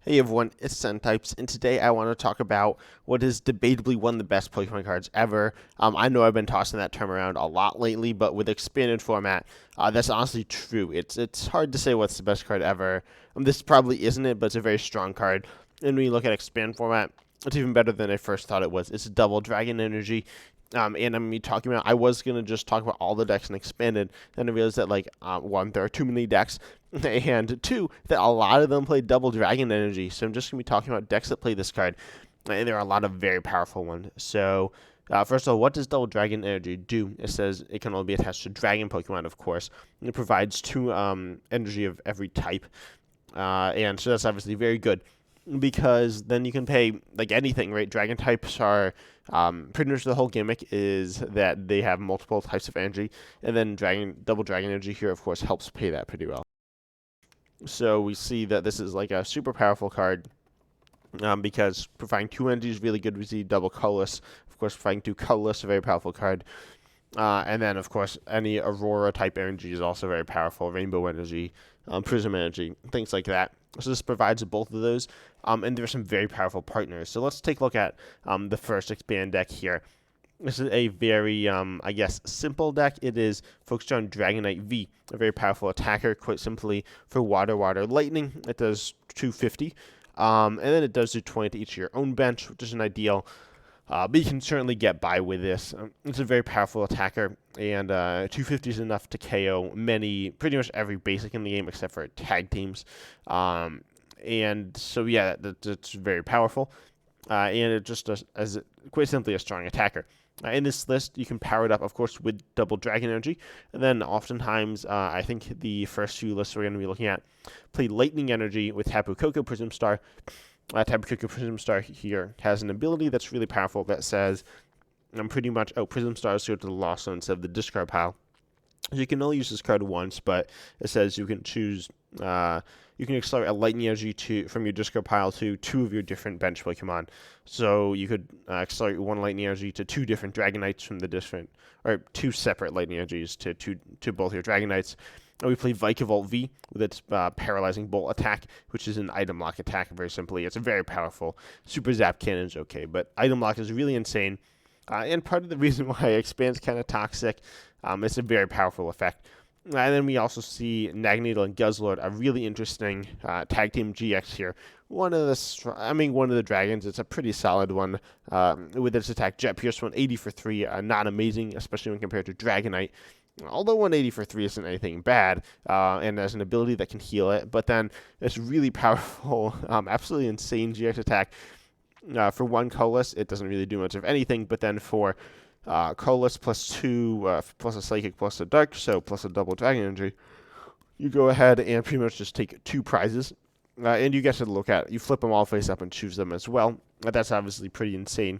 Hey everyone, it's Types, and today I want to talk about what is debatably one of the best Pokemon cards ever. I know I've been tossing that term around a lot lately, but with expanded format, that's honestly true. It's hard to say what's the best card ever. This probably isn't it, but it's a very strong card. And when you look at expand format, it's even better than I first thought it was. It's double Dragon Energy. And I'm talking about. I was gonna just talk about all the decks and expanded, then I realized that one, there are too many decks, and two, that a lot of them play double Dragon Energy. So I'm just gonna be talking about decks that play this card, and there are a lot of very powerful ones. So first of all, what does Double Dragon Energy do? It says it can only be attached to Dragon Pokemon, of course. And it provides two energy of every type, and so that's obviously very good because then you can pay like anything, right? Dragon types are pretty much the whole gimmick is that they have multiple types of energy, and then double dragon energy here, of course, helps pay that pretty well. So we see that this is like a super powerful card because providing two energy is really good. We see double colorless, of course, providing two colorless, a very powerful card. And then, of course, any Aurora type energy is also very powerful. Rainbow energy, Prism energy, things like that. So this provides both of those. And there are some very powerful partners. So let's take a look at the first expand deck here. This is a very, I guess, simple deck. It is focused on Dragonite V, a very powerful attacker, quite simply for Water, Lightning. It does 250. And then it does do 20 to each of your own bench, which is an ideal. But you can certainly get by with this. It's a very powerful attacker, and 250 is enough to KO pretty much every basic in the game except for tag teams. And so, yeah, that's very powerful. And it just does, as quite simply a strong attacker. In this list, you can power it up, of course, with double dragon energy. And then oftentimes, I think the first few lists we're going to be looking at play lightning energy with Tapu Koko Prism Star. Tapu Koko Prism Star here has an ability that's really powerful that says, I'm pretty much, Prism Stars go to the lost zone instead of the discard pile. So you can only use this card once, but it says you can choose, you can accelerate a lightning energy from your discard pile to two of your different bench Pokemon. So you could accelerate one lightning energy to two different Dragonites from the different, or two separate lightning energies to both your Dragonites. And we play Vikavolt V with its paralyzing bolt attack, which is an item lock attack. Very simply, it's a very powerful. Super Zap Cannon is okay, but item lock is really insane. And part of the reason why Expand's kind of toxic, it's a very powerful effect. And then we also see Magneto and Guzzlord, a really interesting tag team GX here. One of the dragons. It's a pretty solid one with its attack Jet Pierce 180 for 3. Not amazing, especially when compared to Dragonite. Although 180 for 3 isn't anything bad, and there's an ability that can heal it, but then it's really powerful, absolutely insane GX attack. For one colorless, it doesn't really do much of anything, but then for colorless plus 2, plus a psychic plus a dark, so plus a double dragon energy, you go ahead and pretty much just take two prizes, and you get to look at, you flip them all face up and choose them as well. That's obviously pretty insane.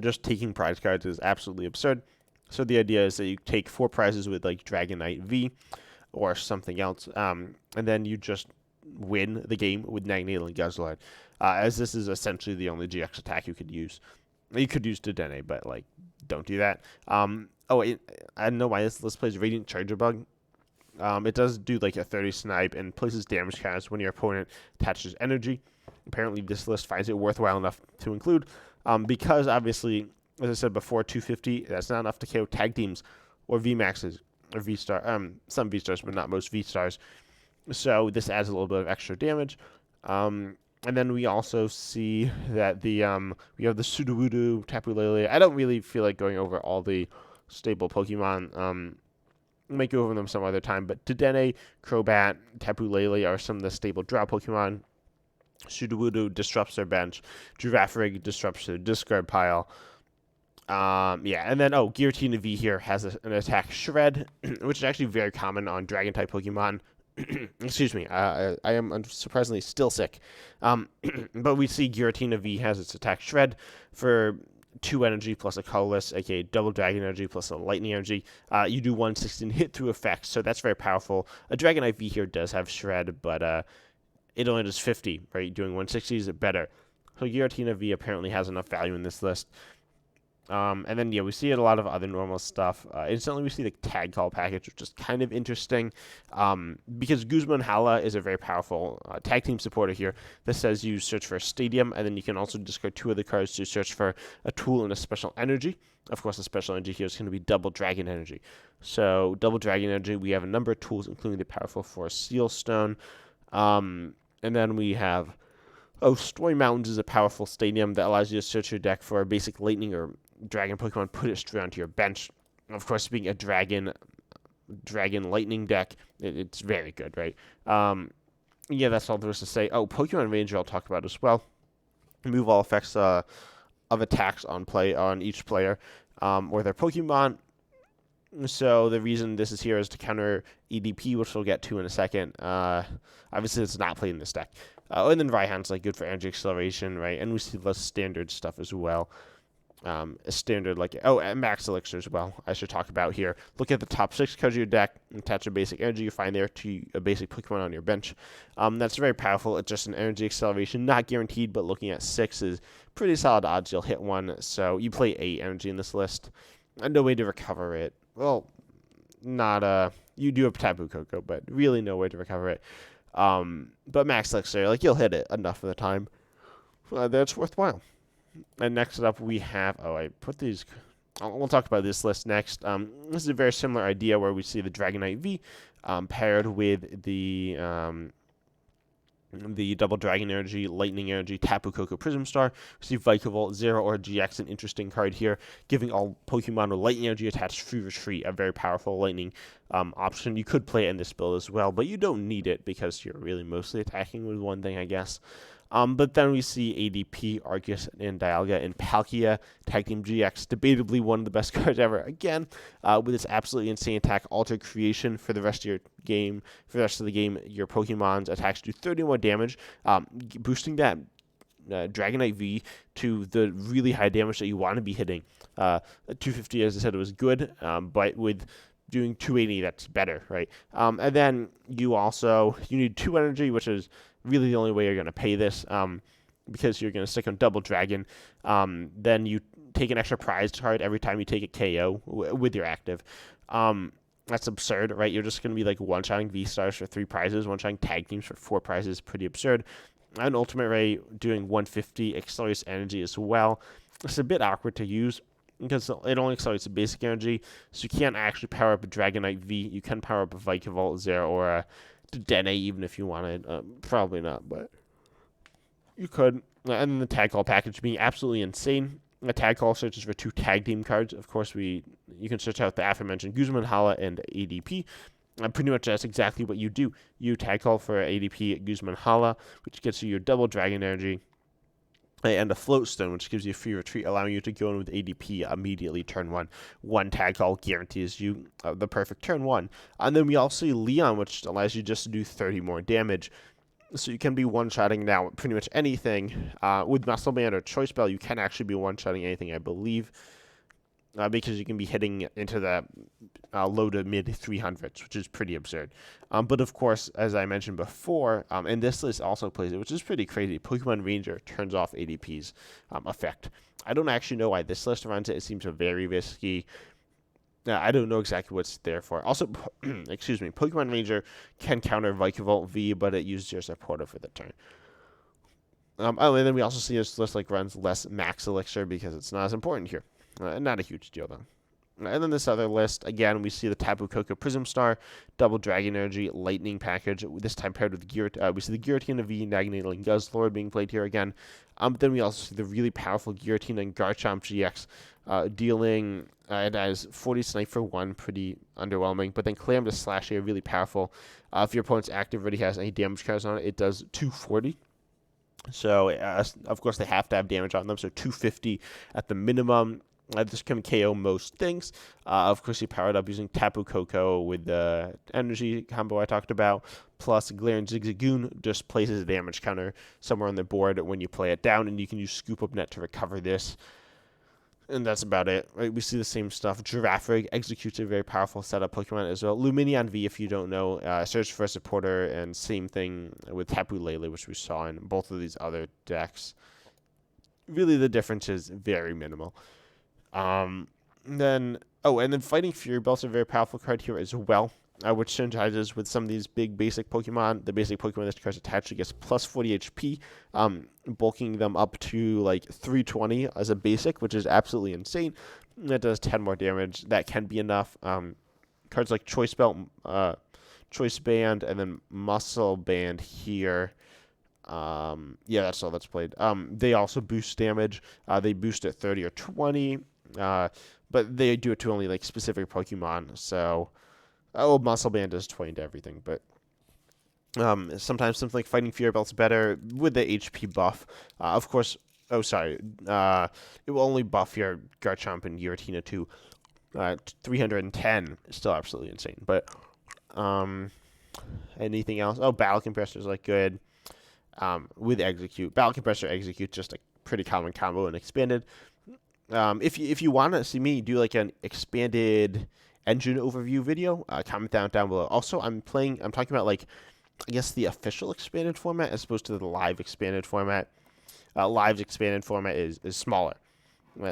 Just taking prize cards is absolutely absurd. So the idea is that you take 4 prizes with like Dragonite V or something else, and then you just win the game with Magneto and Guzzlord, as this is essentially the only GX attack you could use. You could use Dedenne, but like, don't do that. I don't know why this list plays Radiant Charger Bug. It does do like a 30 snipe and places damage cards when your opponent attaches energy. Apparently, this list finds it worthwhile enough to include, because obviously, as I said before, 250, that's not enough to KO tag teams or VMAXs or some V-Stars, but not most V-Stars. So this adds a little bit of extra damage. And then we also see that we have the Sudowoodo, Tapu Lele. I don't really feel like going over all the stable Pokemon. Might go over them some other time, but Dedenne, Crobat, Tapu Lele are some of the stable draw Pokemon. Sudowoodo disrupts their bench. Girafarig disrupts their discard pile. And then, Giratina V here has an attack Shred, which is actually very common on Dragon-type Pokemon. Excuse me, I am surprisingly still sick. But we see Giratina V has its attack Shred for 2 energy plus a colorless, aka double dragon energy plus a lightning energy. You do 160 hit through effects, so that's very powerful. A Dragonite V here does have Shred, but it only does 50, right? Doing 160 is better. So Giratina V apparently has enough value in this list. And then, yeah, we see a lot of other normal stuff. Instantly, we see the tag call package, which is kind of interesting because Guzman Hala is a very powerful tag team supporter here that says you search for a stadium, and then you can also discard 2 other cards to search for a tool and a special energy. Of course, the special energy here is going to be double dragon energy. So, double dragon energy, we have a number of tools, including the powerful Forest Seal Stone. And then we have Story Mountains is a powerful stadium that allows you to search your deck for a basic lightning or dragon Pokemon, put it straight onto your bench. Of course, being a dragon lightning deck, it's very good, right? Yeah, that's all there is to say. Pokemon Ranger I'll talk about as well. Remove all effects of attacks on each player or their Pokemon. So the reason this is here is to counter EDP, which we'll get to in a second. Obviously, it's not played in this deck. And then Raihan's like good for energy acceleration, right? And we see less standard stuff as well. Standard and Max Elixir as well. I should talk about here. Look at the top 6 cards of your deck, attach a basic energy you find there to a basic Pokemon on your bench. That's very powerful. It's just an energy acceleration, not guaranteed, but looking at 6 is pretty solid odds you'll hit one. So you play 8 energy in this list, and no way to recover it. Well, not you do have Tapu Koko, but really no way to recover it. But Max Elixir, you'll hit it enough of the time that it's worthwhile. And next up we have, we'll talk about this list next. This is a very similar idea where we see the Dragonite V paired with the Double Dragon Energy, Lightning Energy, Tapu Koko Prism Star. We see Vikavolt, Zero, or GX, an interesting card here, giving all Pokemon with Lightning Energy attached free, a very powerful Lightning option. You could play it in this build as well, but you don't need it because you're really mostly attacking with one thing, I guess. But then we see ADP, Arceus, and Dialga, and Palkia, Tag Team GX, debatably one of the best cards ever. Again, with this absolutely insane attack, Alter Creation for the rest of your game. For the rest of the game, your Pokemon's attacks do 30 more damage, boosting that Dragonite V to the really high damage that you want to be hitting. 250, as I said, it was good, but with doing 280, that's better, right? And then you need 2 energy, which is really the only way you're going to pay this, because you're going to stick on Double Dragon. Then you take an extra prize card every time you take a KO with your active. That's absurd, right? You're just going to be one-shotting V-Stars for 3 prizes, one-shotting Tag Teams for 4 prizes. Pretty absurd. And Ultimate Ray doing 150 accelerates energy as well. It's a bit awkward to use because it only accelerates the basic energy, so you can't actually power up a Dragonite V. You can power up a Vikavolt, Zero, or a Dene even if you wanted. Probably not, but you could. And then the tag call package being absolutely insane. A tag call searches for 2 tag team cards. Of course, you can search out the aforementioned Guzman, Hala, and ADP. And pretty much that's exactly what you do. You tag call for ADP Guzman Hala, which gets you your double dragon energy, and a float stone, which gives you a free retreat, allowing you to go in with ADP immediately turn 1. One tag call guarantees you the perfect turn 1. And then we also see Leon, which allows you just to do 30 more damage. So you can be one-shotting now pretty much anything. With Muscle Band or Choice Bell, you can actually be one-shotting anything, I believe, because you can be hitting into the low to mid 300s, which is pretty absurd. But of course, as I mentioned before, and this list also plays it, which is pretty crazy, Pokemon Ranger turns off ADP's effect. I don't actually know why this list runs it. It seems very risky. I don't know exactly what's there for. Also, excuse me, Pokemon Ranger can counter Vikavolt V, but it uses your supporter for the turn. And then we also see this list runs less Max Elixir because it's not as important here. Not a huge deal, though. And then this other list, again, we see the Tapu Koko Prism Star, Double Dragon Energy, Lightning Package, this time paired with we see the Giratina V, Naganadel, Guzzlord being played here again. But then we also see the really powerful Giratina and Garchomp GX, dealing, it has 40 Snipe for 1, pretty underwhelming. But then Clam Slash here, really powerful. If your opponent's active already has any damage cards on it, it does 240. So, of course, they have to have damage on them, so 250 at the minimum. This can KO most things. Of course, you powered up using Tapu Koko with the energy combo I talked about. Plus, Galarian Zigzagoon just places a damage counter somewhere on the board when you play it down, and you can use Scoop Up Net to recover this. And that's about it. Right? We see the same stuff. Girafarig executes a very powerful setup Pokemon as well. Lumineon V, if you don't know, search for a supporter, and same thing with Tapu Lele, which we saw in both of these other decks. Really, the difference is very minimal. Then and then Fighting Fury Belt's a very powerful card here as well, which synergizes with some of these big basic Pokemon. The basic Pokemon this card's attached to gets plus 40 HP, bulking them up to like 320 as a basic, which is absolutely insane. That does 10 more damage. That can be enough. Cards like Choice Belt, Choice Band, and then Muscle Band here. Yeah, that's all that's played. They also boost damage. They boost at 30 or 20. But they do it to only like specific Pokemon. So, Muscle Band does 20 to everything. But sometimes something like Fighting Fury Belt's better with the HP buff. Of course. Oh, sorry. It will only buff your Garchomp and Giratina to 310. Still absolutely insane. But anything else? Oh, Battle Compressor is like good. With Execute, Battle Compressor Execute, just a pretty common combo and expanded. If you want to see me do like an expanded engine overview video, comment down below. Also, I'm talking about like, I guess the official expanded format as opposed to the live expanded format. Live's expanded format is smaller.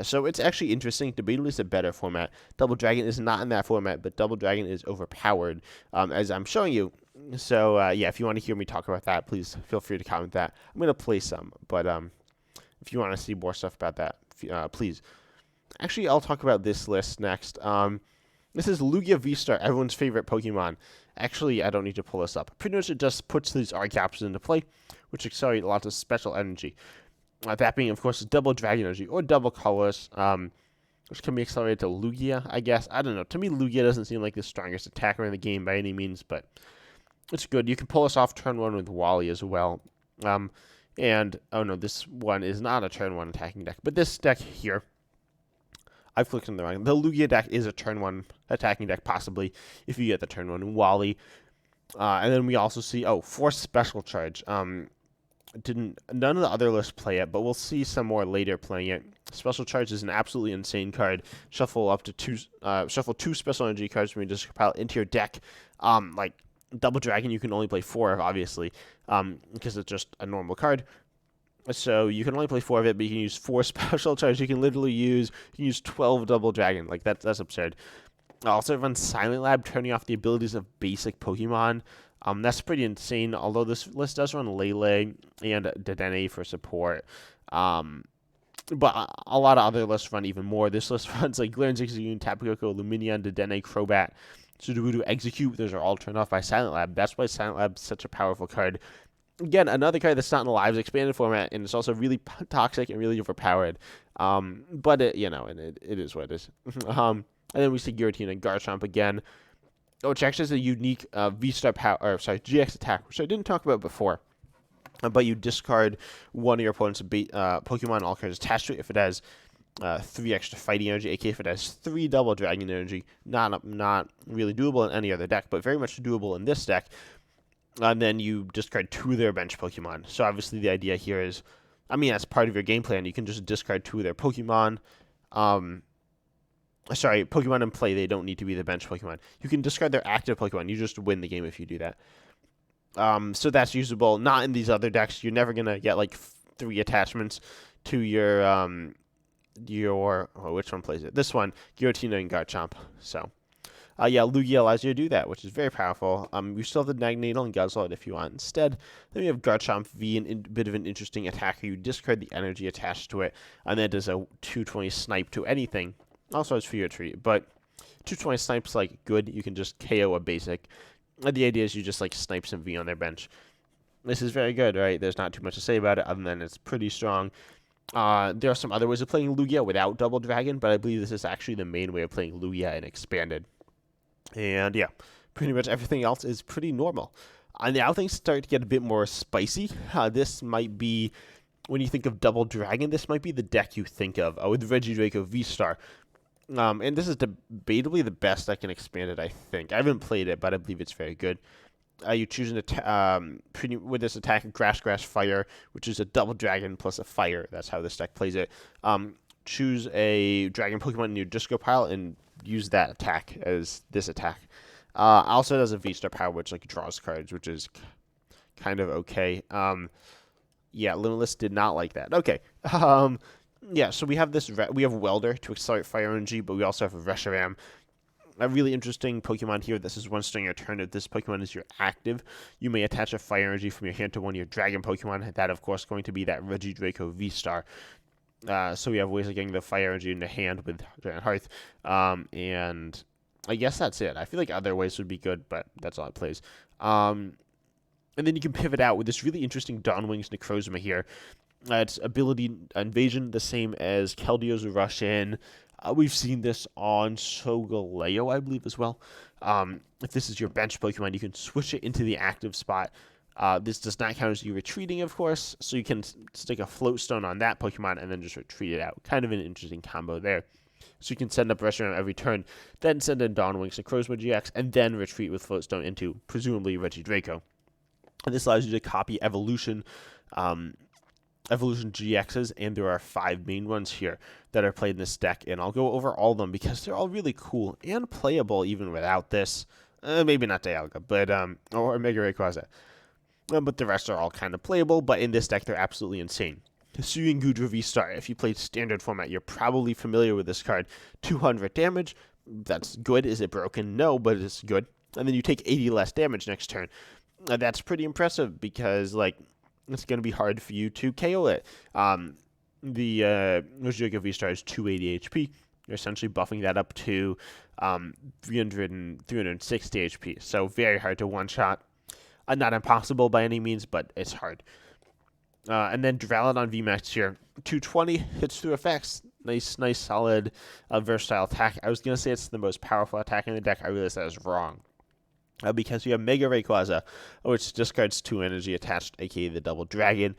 So it's actually interesting. Debatably, it's a better format. Double Dragon is not in that format, but Double Dragon is overpowered, as I'm showing you. So, yeah, if you want to hear me talk about that, please feel free to comment that. I'm going to play some, but if you want to see more stuff about that, please. Actually, I'll talk about this list next. This is Lugia V-Star, everyone's favorite Pokemon. Actually, I don't need to pull this up. Pretty much it just puts these R-Caps into play, which accelerate lots of special energy. That being, of course, double Dragon Energy or double Colorless, which can be accelerated to Lugia, I guess. I don't know. To me, Lugia doesn't seem like the strongest attacker in the game by any means, but it's good. You can pull this off turn 1 with Wally as well. And, oh no, this one is not a turn 1 attacking deck. But this deck here, I've clicked on the wrong. The Lugia deck is a turn 1 attacking deck, possibly, if you get the turn 1 Wally. And then we also see, Force Special Charge. None of the other lists play it, but we'll see some more later playing it. Special Charge is an absolutely insane card. Shuffle two special energy cards from your discard pile into your deck. Like Double Dragon, you can only play 4 of, obviously, because it's just a normal card. So you can only play 4 of it, but you can use 4 Special Charge. You can literally use 12 Double Dragon. Like that's absurd. Also, it runs Silent Lab, turning off the abilities of basic Pokemon. That's pretty insane, although this list does run Lele and Dedenne for support. But a lot of other lists run even more. This list runs like Glaring Zigzagoon, Tapu Koko, Lumineon, Dedenne, Crobat, Sudowoodo, Execute. Those are all turned off by Silent Lab. That's why Silent Lab's such a powerful card. Again, another card that's not in the Live's expanded format, and it's also really toxic and really overpowered. But it is what it is. And then we see Giratina and Garchomp again. Which actually has a unique V-Star GX attack, which I didn't talk about before. But you discard one of your opponent's Pokemon, all cards attached to it if it has 3 extra fighting energy, aka if it has 3 double Dragon energy. Not really doable in any other deck, but very much doable in this deck. And then you discard 2 of their bench Pokemon. So obviously the idea here is, as part of your game plan, you can just discard 2 of their Pokemon. Pokemon in play, they don't need to be the bench Pokemon. You can discard their active Pokemon. You just win the game if you do that. So that's usable. Not in these other decks. You're never going to get, like, 3 attachments to your which one plays it? This one, Giratina and Garchomp. So, Lugia allows you to do that, which is very powerful. You still have the Magneto and Guzzlord if you want. Instead, then we have Garchomp V, a bit of an interesting attacker. You discard the energy attached to it, and then it does a 220 snipe to anything. Also, it's for your treat, but 220 snipes like good. You can just KO a basic. The idea is you just like snipe some V on their bench. This is very good, right? There's not too much to say about it other than it's pretty strong. There are some other ways of playing Lugia without Double Dragon, but I believe this is actually the main way of playing Lugia in Expanded. And yeah, pretty much everything else is pretty normal. And now things start to get a bit more spicy. This might be, when you think of Double Dragon, this might be the deck you think of with Regidrago V-Star. And this is debatably the best deck in Expanded, I think. I haven't played it, but I believe it's very good. You choose with this attack, Grass Fire, which is a Double Dragon plus a Fire. That's how this deck plays it. Choose a Dragon Pokemon in your discard pile and use that attack as this attack. Also does a V-Star power, which like draws cards, which is kind of okay. Limitless did not like that. Okay. Yeah, so we have we have Welder to accelerate fire energy, but we also have Reshiram, a really interesting Pokemon here. This is once during your turn. If this Pokemon is your active, you may attach a fire energy from your hand to one of your Dragon Pokemon. That, of course, going to be that Regidrago V-Star. So we have ways of getting the fire energy in the hand with Giant Hearth. And I guess that's it. I feel like other ways would be good, but that's all it plays. And then you can pivot out with this really interesting Dawn Wings Necrozma here. Its ability Invasion, the same as Keldio's Rush In. We've seen this on Solgaleo, I believe, as well. If this is your bench Pokemon, you can switch it into the active spot. This does not count as you retreating, of course, so you can stick a Float Stone on that Pokemon and then just retreat it out. Kind of an interesting combo there. So you can send up Reshiram every turn, then send in Dawn Wings Necrozma GX, and then retreat with Float Stone into, presumably, Regidrago. And this allows you to copy Evolution GXs, and there are 5 main ones here that are played in this deck, and I'll go over all of them because they're all really cool and playable even without this. Maybe not Dialga, but or Mega Rayquaza. But the rest are all kind of playable, but in this deck they're absolutely insane. Hisuian Goodra V-Star. If you played standard format, you're probably familiar with this card. 200 damage. That's good. Is it broken? No, but it's good. And then you take 80 less damage next turn. That's pretty impressive because, like, it's going to be hard for you to KO it. The Regidrago V-Star is 280 HP. You're essentially buffing that up to 360 HP. So very hard to one-shot. Not impossible by any means, but it's hard. And then Duraludon VMAX here. 220 hits through effects. Nice, solid, versatile attack. I was going to say it's the most powerful attack in the deck. I realized that was wrong. Because we have Mega Rayquaza, which discards 2 energy attached, aka the Double Dragon.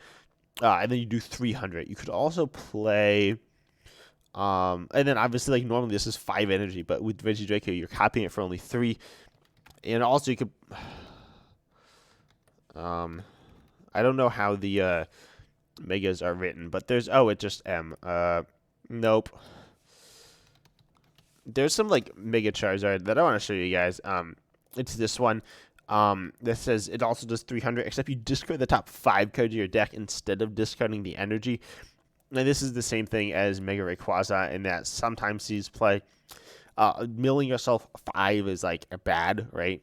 And then you do 300. You could also play... and then obviously, like, normally this is 5 energy, but with Regidrago, you're copying it for only 3. And also you could... I don't know how the Megas are written, but there's... Oh, it's just M. Nope. There's some, like, Mega Charizard that I want to show you guys. It's this one. That says it also does 300, except you discard the top 5 cards of your deck instead of discarding the energy. And this is the same thing as Mega Rayquaza in that sometimes sees play. Milling yourself 5 is, like, bad, right?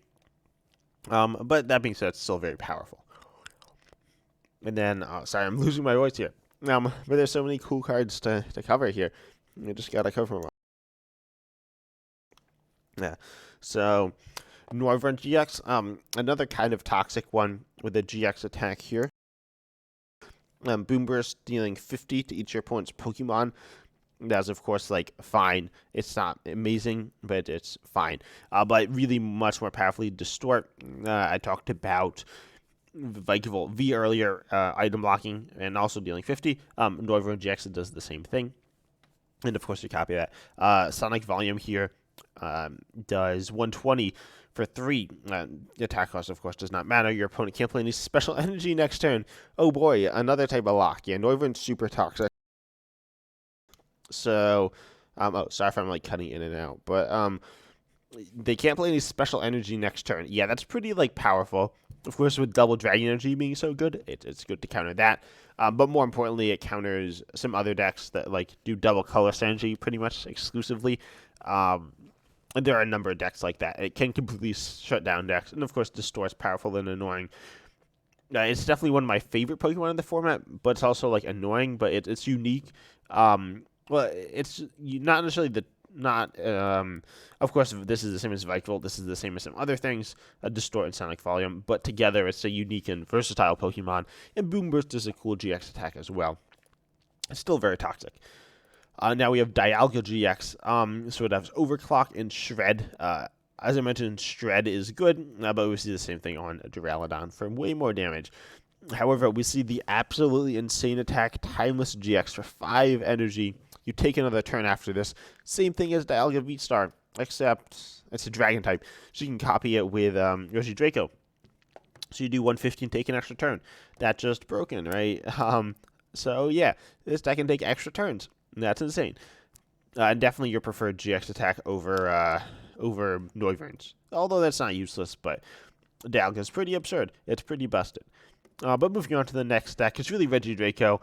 But that being said, it's still very powerful. And then, sorry, I'm losing my voice here. But there's so many cool cards to cover here. I just gotta cover them all. Yeah. So... Noivern GX, another kind of toxic one with a GX attack here. Boomburst dealing 50 to each of your opponent's Pokemon. That's, of course, like, fine. It's not amazing, but it's fine. But really much more powerfully Distort. I talked about Vikavolt V earlier, item blocking, and also dealing 50. Noivern GX does the same thing. And, of course, you copy that. Sonic Volume here does 120 for 3. Attack cost, of course, does not matter. Your opponent can't play any special energy next turn. Oh boy, another type of lock. Yeah, Noivern's super toxic. So, oh, sorry if I'm, like, cutting in and out. But, they can't play any special energy next turn. Yeah, that's pretty, like, powerful. Of course, with Double Dragon Energy being so good, it's good to counter that. But more importantly, it counters some other decks that, like, do Double Color Energy pretty much exclusively. And there are a number of decks like that. It can completely shut down decks. And, of course, Distort's powerful and annoying. It's definitely one of my favorite Pokemon in the format, but it's also, like, annoying, but it's unique. Well, it's not necessarily of course, this is the same as Vikavolt. This is the same as some other things, Distort and Sonic Volume. But together, it's a unique and versatile Pokemon. And Boomburst is a cool GX attack as well. It's still very toxic. Now we have Dialga GX. So it has Overclock and Shred. As I mentioned, Shred is good, but we see the same thing on Duraludon for way more damage. However, we see the absolutely insane attack, Timeless GX for 5 energy. You take another turn after this. Same thing as Dialga V-Star, except it's a Dragon type, so you can copy it with Regidrago. So you do 150 and take an extra turn. That's just broken, right? So yeah, this deck can take extra turns. That's insane. And definitely your preferred GX attack over Noivern's. Although that's not useless, but Dialga's pretty absurd. It's pretty busted. But moving on to the next deck, it's really Regidrago.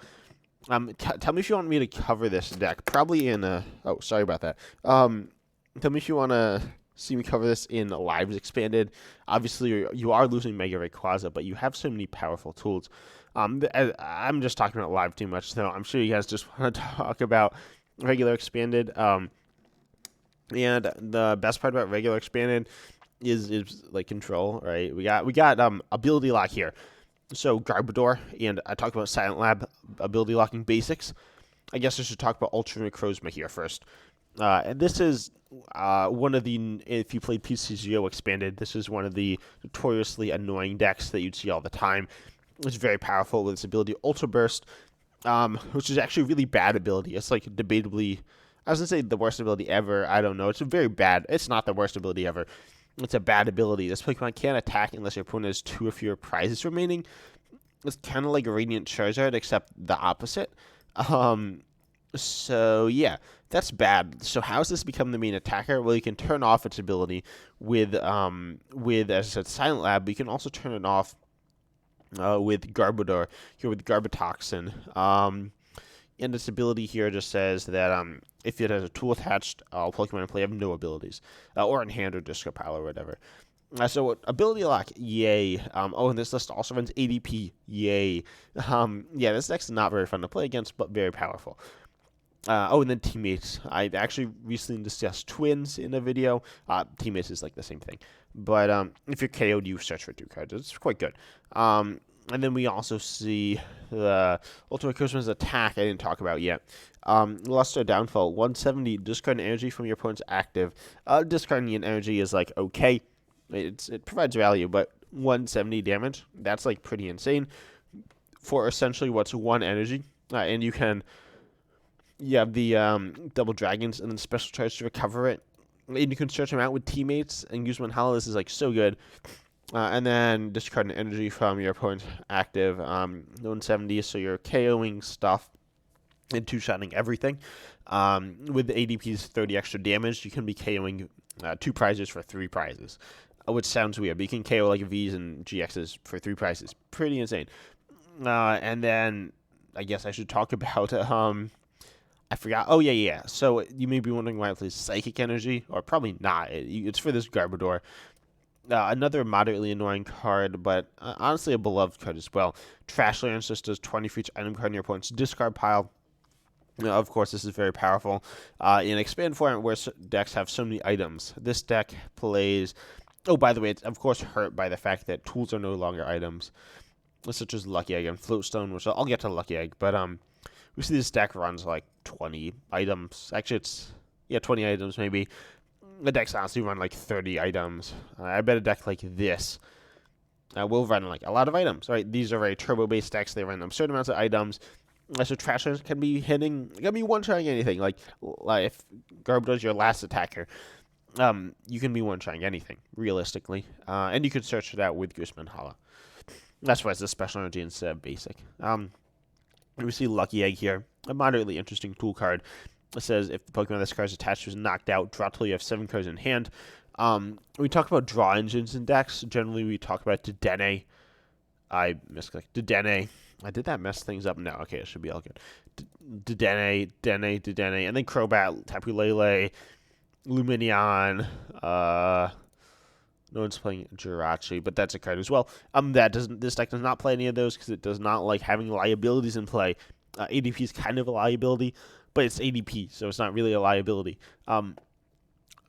Tell me if you want me to cover this deck. Probably in oh, sorry about that. Tell me if you want to see me cover this in Lives Expanded. Obviously, you are losing Mega Rayquaza, but you have so many powerful tools. I'm just talking about Live too much, so I'm sure you guys just want to talk about regular Expanded. And the best part about regular Expanded is like control, right? We got ability lock here. So Garbodor, and I talked about Silent Lab ability locking basics. I guess I should talk about Ultra Necrozma here first. And this is one of the, if you played PCGO Expanded, this is one of the notoriously annoying decks that you'd see all the time. It's very powerful with its ability Ultra Burst, which is actually a really bad ability. It's like debatably, I was going to say the worst ability ever. I don't know. It's a very bad, it's not the worst ability ever. It's a bad ability. This Pokemon can't attack unless your opponent has 2 or fewer prizes remaining. It's kind of like Radiant Charizard, except the opposite. So yeah, that's bad. So how does this become the main attacker? Well, you can turn off its ability with as I said, Silent Lab. But you can also turn it off with Garbodor here with Garbotoxin. And its ability here just says that if it has a tool attached, all Pokemon in play have no abilities, or in hand or discard pile or whatever. So ability lock, yay. Oh, and this list also runs ADP, yay. Yeah, this deck's not very fun to play against, but very powerful. Oh, and then Teammates. I actually recently discussed Twins in a video. Teammates is like the same thing. But if you're KO'd, you search for 2 cards. It's quite good. And then we also see the Ultimate Christmas attack I didn't talk about yet. Luster Downfall, 170, discard an energy from your opponent's active. Discarding an energy is like okay. It provides value, but 170 damage, that's like pretty insane for essentially what's 1 energy. And you have the double dragons and then special charge to recover it. And you can search them out with Teammates and use one hollow. This is like so good. And then discard an energy from your opponent's active. 170, so you're KOing stuff and 2-shotting everything. With the ADP's 30 extra damage, you can be KOing 2 prizes for 3 prizes. Which sounds weird, but you can KO like Vs and GXs for 3 prizes. Pretty insane. And then I guess I should talk about I forgot. Oh, yeah. So you may be wondering why it plays Psychic Energy, or probably not. It's for this Garbodor. Another moderately annoying card, but honestly a beloved card as well. Trash Lands just does 20 for each item card in your opponent's discard pile. Of course, this is very powerful. In Expand format, where decks have so many items, this deck plays... Oh, by the way, it's of course hurt by the fact that tools are no longer items, such as Lucky Egg and Floatstone, which I'll get to Lucky Egg, but we see this deck runs like 20 items. Actually, it's 20 items maybe. The decks honestly run like 30 items. I bet a deck like this will run like a lot of items. Right? These are very turbo-based decks. They run absurd amounts of items. So Trashers can be one-shotting anything. Like if Garbodor is your last attacker, you can be one-shotting anything realistically, and you can search it out with Gooseman Hollow. That's why it's a special energy instead of basic. We see Lucky Egg here, a moderately interesting tool card. It says if the Pokemon this card is attached was knocked out, draw till you have 7 cards in hand. We talk about draw engines in decks. Generally, we talk about Dedenne. I misclicked. Dedenne. Did that mess things up? No. Okay, it should be all good. Dedenne, and then Crobat, Tapu Lele, Lumineon. No one's playing Jirachi, but that's a card as well. This deck does not play any of those because it does not like having liabilities in play. ADP is kind of a liability, but it's ADP, so it's not really a liability.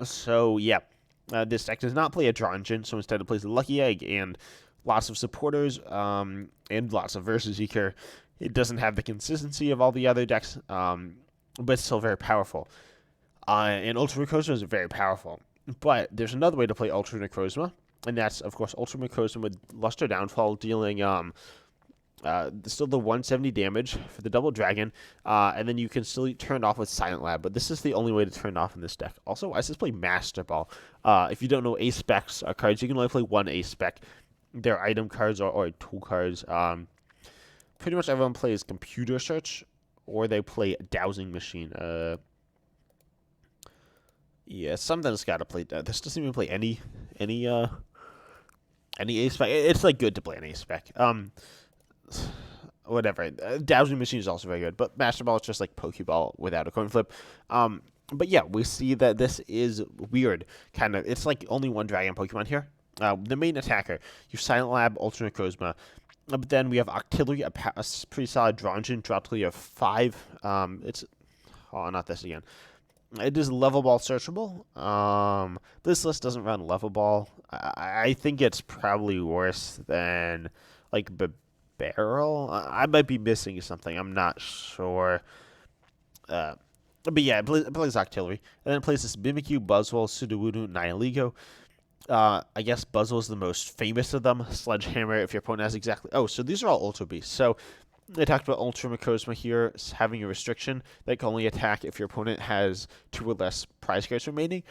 So yeah, this deck does not play a draw engine, so instead it plays a Lucky Egg and lots of supporters, and lots of Versus Seeker. It doesn't have the consistency of all the other decks, but it's still very powerful. And Ultra Necrozma is very powerful. But there's another way to play Ultra Necrozma, and that's, of course, Ultra Necrozma with Luster Downfall, dealing still the 170 damage for the double dragon, and then you can still turn it off with Silent Lab, but this is the only way to turn it off in this deck. Also, I just play Master Ball. If you don't know, A-Specs are cards. You can only play one A-Spec. They're item cards or tool cards. Pretty much everyone plays Computer Search, or they play Dowsing Machine. Yeah, something's got to play. This doesn't even play any A-Spec. It's like good to play an A-Spec. whatever. Dowsing Machine is also very good, but Master Ball is just like Pokeball without a coin flip. But yeah, we see that this is weird. Kind of, it's like only one Dragon Pokemon here. The main attacker, your Silent Lab, Ultra Necrozma. But then we have Octillery, a pretty solid draw engine, drop till you have 5. Not this again. It is level ball searchable. This list doesn't run level ball. I think it's probably worse than like Barrel. I might be missing something. I'm not sure. But yeah, it plays Octillery. And then it plays this Mimikyu, Buzzwole, Sudowoodo, Nihilego. I guess Buzzwole is the most famous of them. Sledgehammer, if your opponent has exactly... Oh, so these are all Ultra Beasts. So they talked about Ultra Necrozma here having a restriction that can only attack if your opponent has 2 or less prize cards remaining.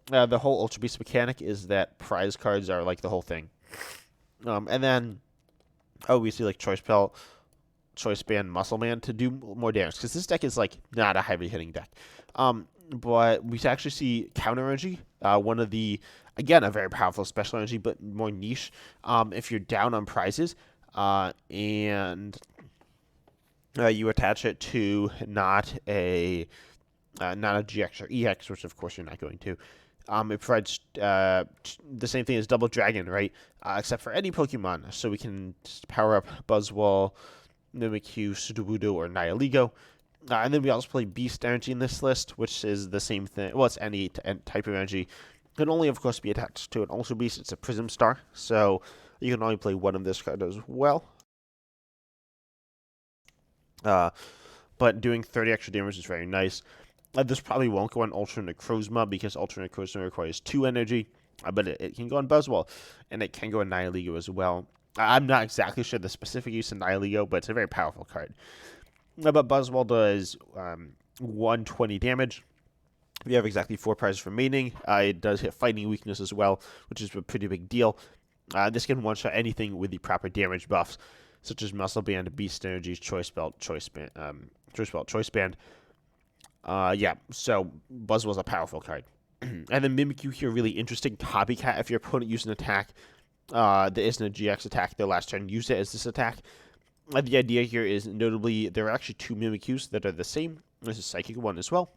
The whole Ultra Beast mechanic is that prize cards are like the whole thing. And then, we see like Choice Belt, Choice Band, Muscle Man to do more damage, because this deck is like not a heavy hitting deck. But we actually see Counter Energy, one of the, again, a very powerful special energy, but more niche. If you're down on prizes, and you attach it to not a GX or EX, which of course you're not going to. It provides the same thing as Double Dragon, right? Except for any Pokemon. So we can power up Buzzwole, Mimikyu, Sudowoodo, or Nihilego. And then we also play Beast Energy in this list, which is the same thing. Well, it's any type of energy. It can only, of course, be attached to an Ultra Beast. It's a Prism Star. So you can only play one of this card as well. But doing 30 extra damage is very nice. This probably won't go on Ultra Necrozma because Ultra Necrozma requires 2 energy, but it can go on Buzzwole, and it can go on Nihilego as well. I'm not exactly sure the specific use of Nihilego, but it's a very powerful card. But Buzzwole does 120 damage. If you have exactly 4 prizes remaining, it does hit Fighting Weakness as well, which is a pretty big deal. This can one-shot anything with the proper damage buffs, such as Muscle Band, Beast Energy, Choice Belt, Choice Band. So Buzzwole's a powerful card. And then Mimikyu here, really interesting. Copycat, if your opponent used an attack that isn't a GX attack their last turn, use it as this attack. The idea here is, notably, there are actually 2 Mimikyus that are the same. There's a Psychic one as well.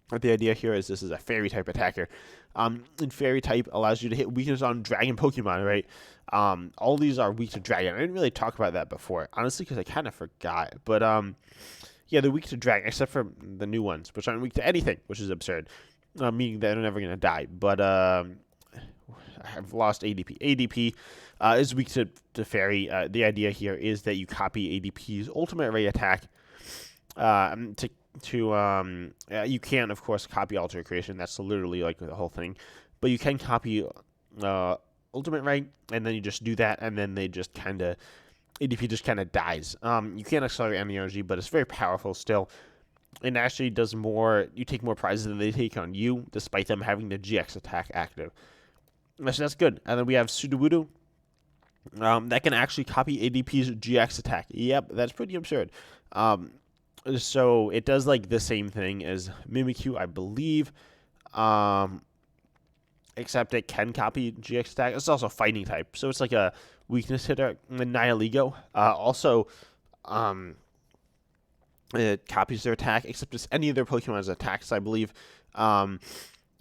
But the idea here is this is a Fairy-type attacker. And Fairy-type allows you to hit weakness on Dragon Pokemon, right? All these are weak to Dragon. I didn't really talk about that before, honestly, because I kind of forgot. But, yeah, they're weak to Dragon, except for the new ones, which aren't weak to anything, which is absurd. Meaning that they're never going to die. But, I've lost ADP. ADP is weak to Fairy. The idea here is that you copy ADP's ultimate ray attack. You can, of course, copy Alter Creation. That's literally like the whole thing. But you can copy Ultimate Ray, and then you just do that, and then they just kind of, ADP just kind of dies. You can't accelerate any energy, but it's very powerful still. And actually does more, you take more prizes than they take on you, despite them having the GX attack active. So that's good. And then we have Sudowoodo. That can actually copy ADP's GX attack. Yep, that's pretty absurd. So it does like the same thing as Mimikyu, I believe. Except it can copy GX attack. It's also fighting type, so it's like a weakness hitter. The Nihilego also it copies their attack, except it's any of their Pokemon's attacks, I believe.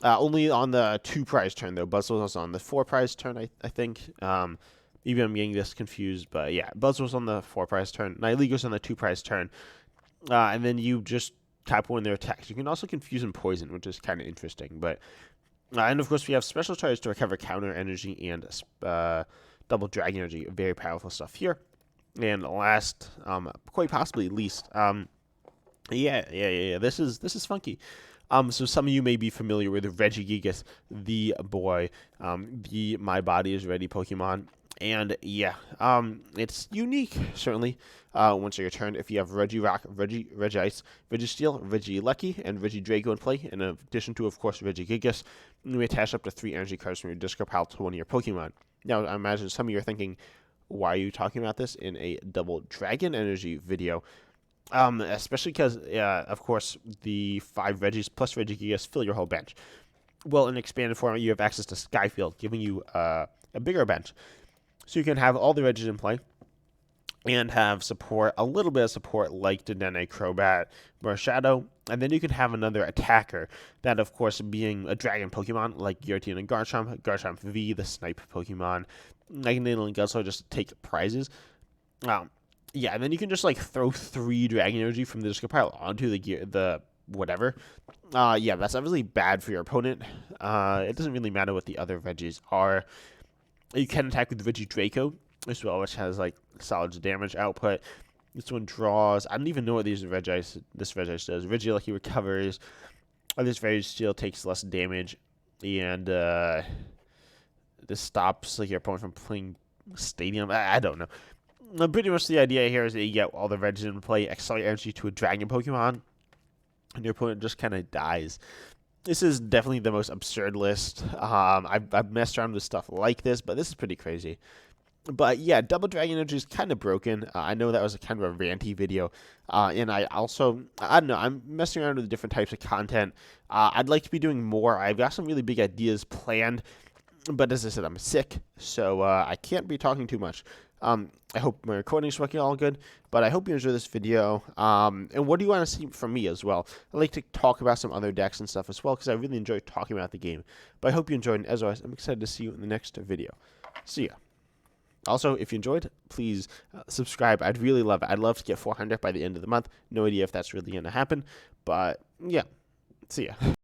Only on the 2 prize turn, though. Buzzwole's on the 4 prize turn, I think. Maybe I'm getting this confused, but yeah, Buzzwole's on the 4 prize turn. Nihilego's on the 2 prize turn. And then you just tap one of their attacks. You can also confuse and poison, which is kind of interesting. But and of course, we have special charges to recover counter energy and double dragon energy. Very powerful stuff here. And last, quite possibly least, This is funky. So some of you may be familiar with Regigigas, the boy, the My Body is Ready Pokemon. And yeah, it's unique, certainly. Once you're turned, if you have Regirock, Regice, Registeel, Regieleki, and Regidrago in play, in addition to, of course, Regigigas, you may attach up to 3 energy cards from your discard pile to one of your Pokemon. Now, I imagine some of you are thinking, why are you talking about this in a double dragon energy video? Especially because, of course, the 5 Regis plus Regigigas fill your whole bench. Well, in expanded format, you have access to Skyfield, giving you a bigger bench. So you can have all the Regis in play, and have support, a little bit of support like Dedenne, Crobat, Marshadow, and then you can have another attacker, that of course being a dragon Pokemon like Giratina and Garchomp, Garchomp V, the snipe Pokemon, Magneto and Guzzler just to take prizes. Um, yeah, and then you can just like throw 3 Dragon Energy from the discard pile onto the whatever. Yeah, that's obviously bad for your opponent. It doesn't really matter what the other Regis are. You can attack with Regidrago as well, which has like solid damage output. This one draws. I don't even know what this Regis does. Regieleki recovers. This Registeel takes less damage, and this stops like your opponent from playing Stadium. I don't know. Pretty much the idea here is that you get all the Regis in play, Accelerate Energy to a Dragon Pokemon, and your opponent just kind of dies. This is definitely the most absurd list. I've messed around with stuff like this, but this is pretty crazy. But yeah, Double Dragon Energy is kind of broken. I know that was a kind of a ranty video. And I don't know, I'm messing around with different types of content. I'd like to be doing more. I've got some really big ideas planned. But as I said, I'm sick, so I can't be talking too much. I hope my recording's working all good, but I hope you enjoy this video. And what do you want to see from me as well? I'd like to talk about some other decks and stuff as well, because I really enjoy talking about the game. But I hope you enjoyed, and as always, I'm excited to see you in the next video. See ya. Also, if you enjoyed, please subscribe. I'd really love it. I'd love to get 400 by the end of the month. No idea if that's really going to happen, but yeah. See ya.